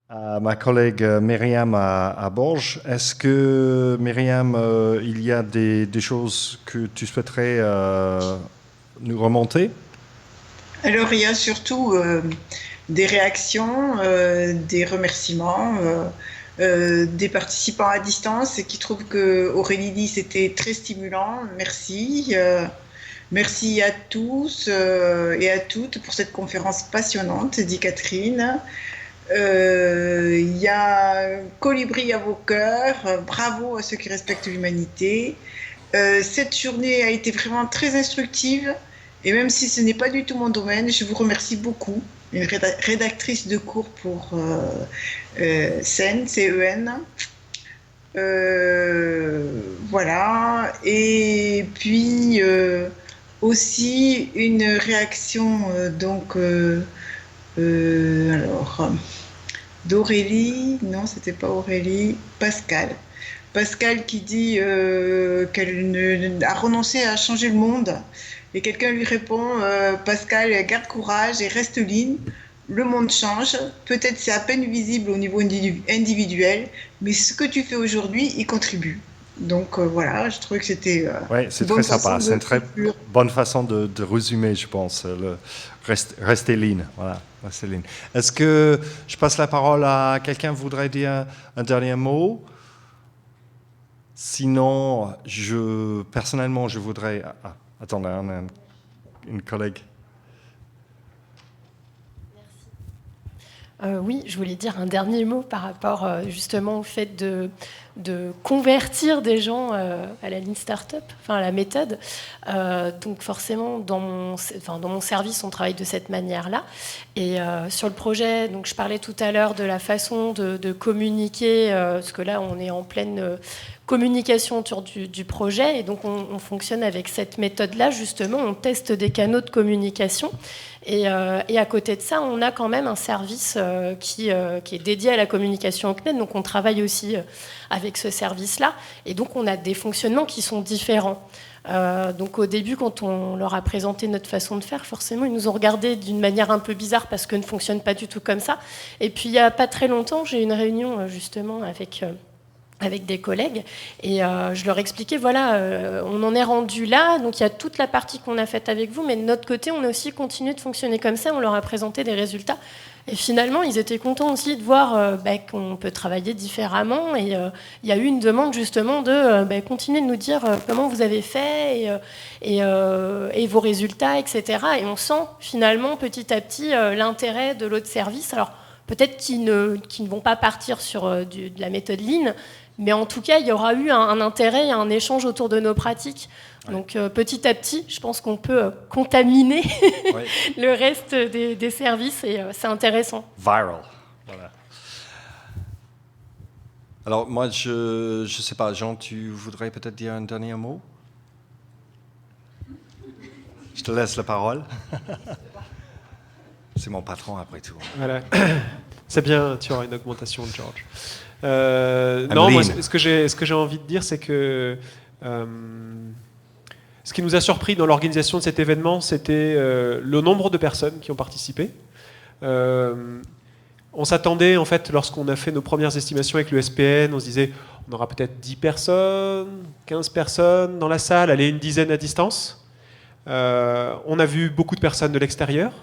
À ma collègue Myriam à Borges. Est-ce que, Myriam, il y a des choses que tu souhaiterais nous remonter? Alors, il y a surtout des réactions, des remerciements des participants à distance qui trouvent que Aurélie dit c'était très stimulant. Merci. Merci à tous et à toutes pour cette conférence passionnante, dit Catherine. Il y a Colibri à vos cœurs, bravo à ceux qui respectent l'humanité. Cette journée a été vraiment très instructive et même si ce n'est pas du tout mon domaine, je vous remercie beaucoup. Une rédactrice de cours pour CEN, CEN. Voilà. Et puis aussi une réaction alors d'Aurélie, non, c'était pas Aurélie, Pascal. Pascal qui dit a renoncé à changer le monde. Et quelqu'un lui répond Pascal, garde courage et reste ligne. Le monde change. Peut-être c'est à peine visible au niveau individuel, mais ce que tu fais aujourd'hui y contribue. Donc voilà, je trouvais que c'était Oui, c'est une très bonne sympa. façon C'est de une très conclure. bonne façon de résumer, je pense. Rester lean. Voilà, rester lean. Est-ce que je passe la parole à quelqu'un qui voudrait dire un dernier mot? Sinon, personnellement, je voudrais... attendez, une collègue. Oui, je voulais dire un dernier mot par rapport justement au fait de convertir des gens à la Lean Startup, enfin à la méthode. Donc forcément, dans mon service, on travaille de cette manière-là. Et sur le projet, donc je parlais tout à l'heure de la façon de communiquer, parce que là, on est en pleine communication autour du projet, et donc on fonctionne avec cette méthode-là, justement, on teste des canaux de communication. Et à côté de ça, on a quand même un service qui est dédié à la communication au CNED, donc on travaille aussi avec ce service-là, et donc on a des fonctionnements qui sont différents. Donc au début, quand on leur a présenté notre façon de faire, forcément, ils nous ont regardé d'une manière un peu bizarre parce que ne fonctionne pas du tout comme ça. Et puis il n'y a pas très longtemps, j'ai eu une réunion justement avec des collègues, et je leur expliquais, voilà, on en est rendu là, donc il y a toute la partie qu'on a faite avec vous, mais de notre côté, on a aussi continué de fonctionner comme ça, on leur a présenté des résultats, et finalement, ils étaient contents aussi de voir qu'on peut travailler différemment, et il y a eu une demande justement de continuer de nous dire comment vous avez fait, et vos résultats, etc. Et on sent finalement petit à petit l'intérêt de l'autre service. Alors, peut-être qu'ils ne vont pas partir sur de la méthode Lean, mais en tout cas, il y aura eu un intérêt et un échange autour de nos pratiques. Ouais. Donc petit à petit, je pense qu'on peut contaminer Ouais. le reste des services, et c'est intéressant. Viral. Voilà. Alors moi, je sais pas, Jean, tu voudrais peut-être dire un dernier mot? Je te laisse la parole. C'est mon patron après tout. Voilà. C'est bien, tu auras une augmentation, George. I'm Non, lean. moi, ce que j'ai envie de dire, c'est que ce qui nous a surpris dans l'organisation de cet événement, c'était le nombre de personnes qui ont participé. On s'attendait, en fait, lorsqu'on a fait nos premières estimations avec le SPN, on se disait, on aura peut-être 10 personnes, 15 personnes dans la salle, allez, une dizaine à distance. On a vu beaucoup de personnes de l'extérieur.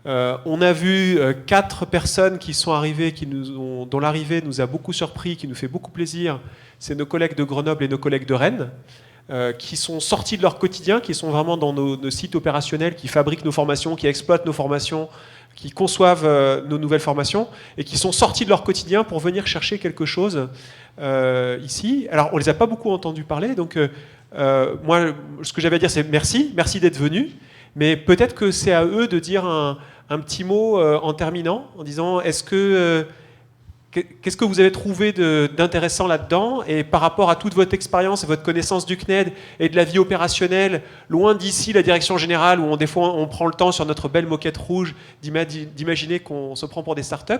On a vu 4 personnes qui sont arrivées, dont l'arrivée nous a beaucoup surpris, qui nous fait beaucoup plaisir. C'est nos collègues de Grenoble et nos collègues de Rennes, qui sont sortis de leur quotidien, qui sont vraiment dans nos sites opérationnels, qui fabriquent nos formations, qui exploitent nos formations, qui conçoivent nos nouvelles formations, et qui sont sortis de leur quotidien pour venir chercher quelque chose ici. Alors, on ne les a pas beaucoup entendus parler, donc moi, ce que j'avais à dire, c'est merci d'être venus. Mais peut-être que c'est à eux de dire un petit mot en terminant, en disant qu'est-ce que vous avez trouvé d'intéressant là-dedans, et par rapport à toute votre expérience et votre connaissance du CNED et de la vie opérationnelle, loin d'ici la direction générale, où des fois on prend le temps sur notre belle moquette rouge d'imaginer qu'on se prend pour des startups,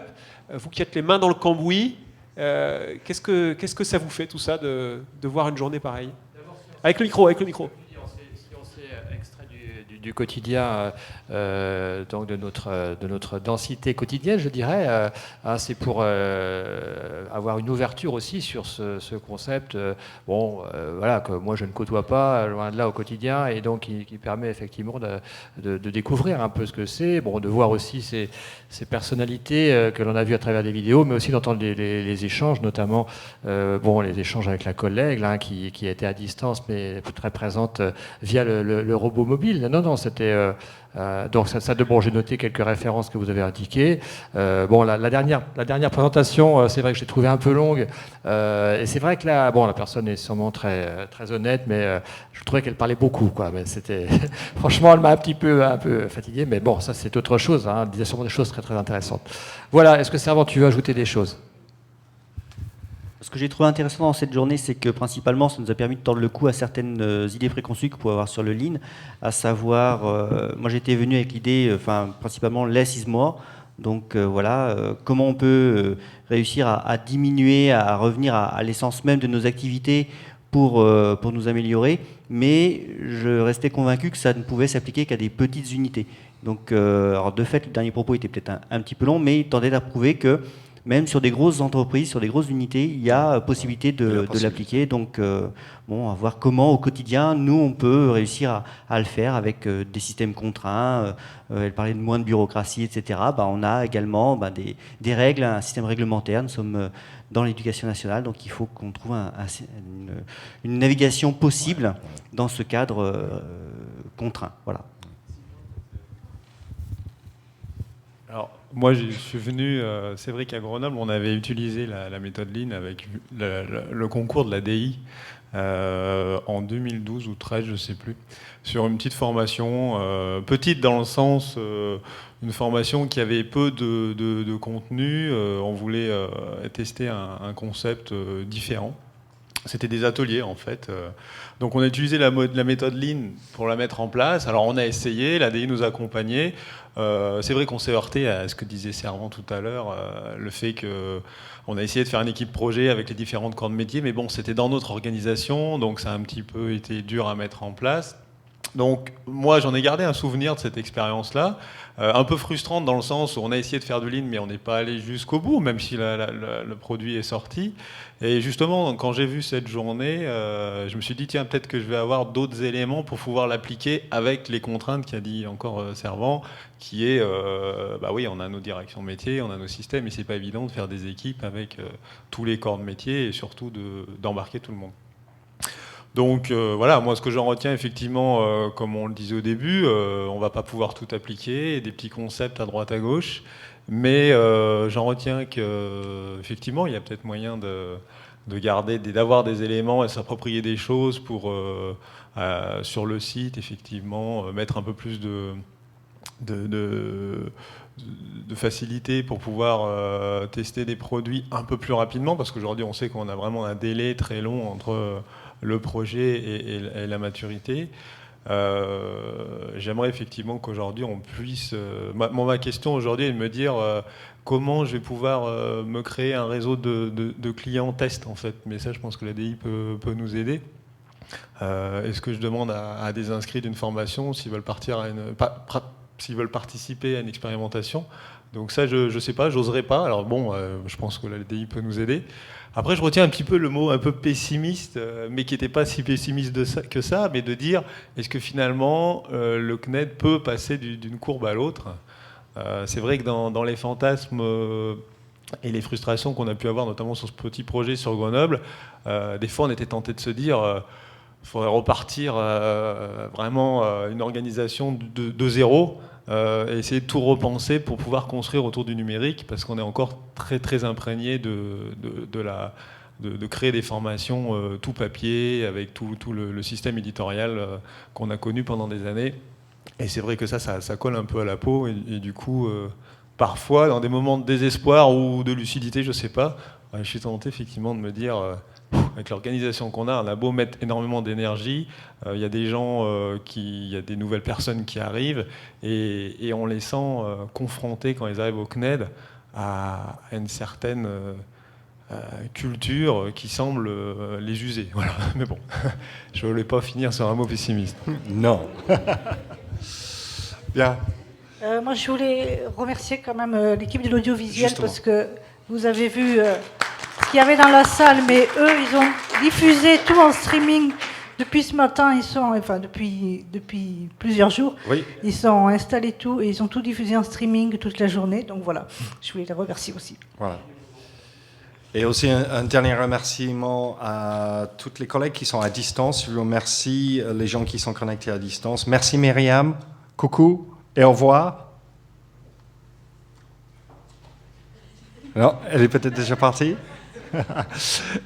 vous qui êtes les mains dans le cambouis, qu'est-ce que ça vous fait tout ça de voir une journée pareille? Avec le micro. Si on s'est extrait du quotidien, donc de notre densité quotidienne, je dirais. C'est pour avoir une ouverture aussi sur ce concept, voilà, que moi je ne côtoie pas, loin de là, au quotidien, et donc qui permet effectivement de découvrir un peu ce que c'est, de voir aussi ces personnalités que l'on a vues à travers des vidéos, mais aussi d'entendre les échanges, notamment les échanges avec la collègue là, qui a été à distance, mais très présente via le robot mobile. Non, c'était... donc j'ai noté quelques références que vous avez indiquées. La dernière présentation, c'est vrai que j'ai trouvé un peu longue. Et c'est vrai que là, la personne est sûrement très, très honnête, mais je trouvais qu'elle parlait beaucoup, quoi. Mais c'était, franchement, elle m'a un peu fatigué. Mais bon, ça c'est autre chose. Elle disait sûrement des choses très, très intéressantes. Voilà. Est-ce que Servant, tu veux ajouter des choses ? Ce que j'ai trouvé intéressant dans cette journée, c'est que principalement, ça nous a permis de tordre le cou à certaines idées préconçues qu'on pouvait avoir sur le Lean, à savoir, moi j'étais venu avec l'idée, principalement less is more. Donc comment on peut réussir à diminuer, à revenir à l'essence même de nos activités pour nous améliorer, mais je restais convaincu que ça ne pouvait s'appliquer qu'à des petites unités. Donc, alors de fait, le dernier propos était peut-être un petit peu long, mais il tendait à prouver que même sur des grosses entreprises, sur des grosses unités, il y a possibilité de l'appliquer. Donc, à voir comment au quotidien, nous, on peut réussir à le faire avec des systèmes contraints. Elle parlait de moins de bureaucratie, etc. On a également des règles, un système réglementaire. Nous sommes dans l'éducation nationale, donc il faut qu'on trouve une navigation possible dans ce cadre contraint. Voilà. Alors, moi, je suis venu, c'est vrai qu'à Grenoble, on avait utilisé la méthode Lean avec le concours de la DI en 2012 ou 2013, je ne sais plus, sur une petite formation, petite dans le sens, une formation qui avait peu de contenu. On voulait tester un concept différent. C'était des ateliers, en fait. Donc, on a utilisé la méthode Lean pour la mettre en place. Alors, on a essayé, la DI nous a accompagnés. C'est vrai qu'on s'est heurté à ce que disait Servant tout à l'heure, le fait qu'on a essayé de faire une équipe projet avec les différentes corps de métier, mais bon, c'était dans notre organisation, donc ça a un petit peu été dur à mettre en place. Donc moi, j'en ai gardé un souvenir de cette expérience-là, un peu frustrante dans le sens où on a essayé de faire du Lean, mais on n'est pas allé jusqu'au bout, même si le produit est sorti. Et justement, quand j'ai vu cette journée, je me suis dit, tiens, peut-être que je vais avoir d'autres éléments pour pouvoir l'appliquer avec les contraintes qu'a dit encore Servant, qui est, oui, on a nos directions métiers, on a nos systèmes, et c'est pas évident de faire des équipes avec tous les corps de métier et surtout d'embarquer tout le monde. Donc voilà, moi ce que j'en retiens effectivement, comme on le disait au début, on va pas pouvoir tout appliquer, des petits concepts à droite à gauche, mais j'en retiens qu'effectivement il y a peut-être moyen de garder, d'avoir des éléments et s'approprier des choses pour sur le site effectivement mettre un peu plus de facilité pour pouvoir tester des produits un peu plus rapidement, parce qu'aujourd'hui on sait qu'on a vraiment un délai très long entre le projet et la maturité. J'aimerais effectivement qu'aujourd'hui on puisse... ma question aujourd'hui est de me dire comment je vais pouvoir me créer un réseau de clients test en fait. Mais ça je pense que la DI peut nous aider. Est-ce que je demande à des inscrits d'une formation s'ils veulent s'ils veulent participer à une expérimentation? Donc ça, je ne sais pas, j'oserais pas. Alors bon, je pense que la DI peut nous aider. Après, je retiens un petit peu le mot un peu pessimiste, mais qui n'était pas si pessimiste que ça, mais de dire, est-ce que finalement, le CNED peut passer d'une courbe à l'autre? C'est vrai que dans les fantasmes et les frustrations qu'on a pu avoir, notamment sur ce petit projet sur Grenoble, des fois, on était tenté de se dire... il faudrait repartir vraiment une organisation de zéro et essayer de tout repenser pour pouvoir construire autour du numérique, parce qu'on est encore très très imprégné de créer des formations tout papier avec tout le système éditorial qu'on a connu pendant des années. Et c'est vrai que ça colle un peu à la peau et du coup parfois dans des moments de désespoir ou de lucidité, je sais pas, je suis tenté effectivement de me dire avec l'organisation qu'on a, on a beau mettre énormément d'énergie, il y a des gens, il y a des nouvelles personnes qui arrivent et on les sent confrontés quand ils arrivent au CNED à une certaine culture qui semble les user. Voilà. Mais bon, je ne voulais pas finir sur un mot pessimiste. Non. Bien. Moi, je voulais remercier quand même l'équipe de l'audiovisuel Justement. parce que vous avez vu ce qu'il y avait dans la salle, mais eux, ils ont diffusé tout en streaming depuis ce matin. Depuis plusieurs jours, Oui. ils ont installé tout et ils ont tout diffusé en streaming toute la journée. Donc voilà, je voulais les remercier aussi. Voilà. Et aussi un dernier remerciement à toutes les collègues qui sont à distance. Je vous remercie les gens qui sont connectés à distance. Merci Myriam. Coucou et au revoir. Non, elle est peut-être déjà partie.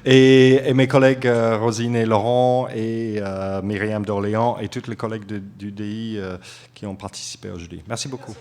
et mes collègues Rosine et Laurent et Myriam d'Orléans et toutes les collègues du DI qui ont participé aujourd'hui. Merci beaucoup.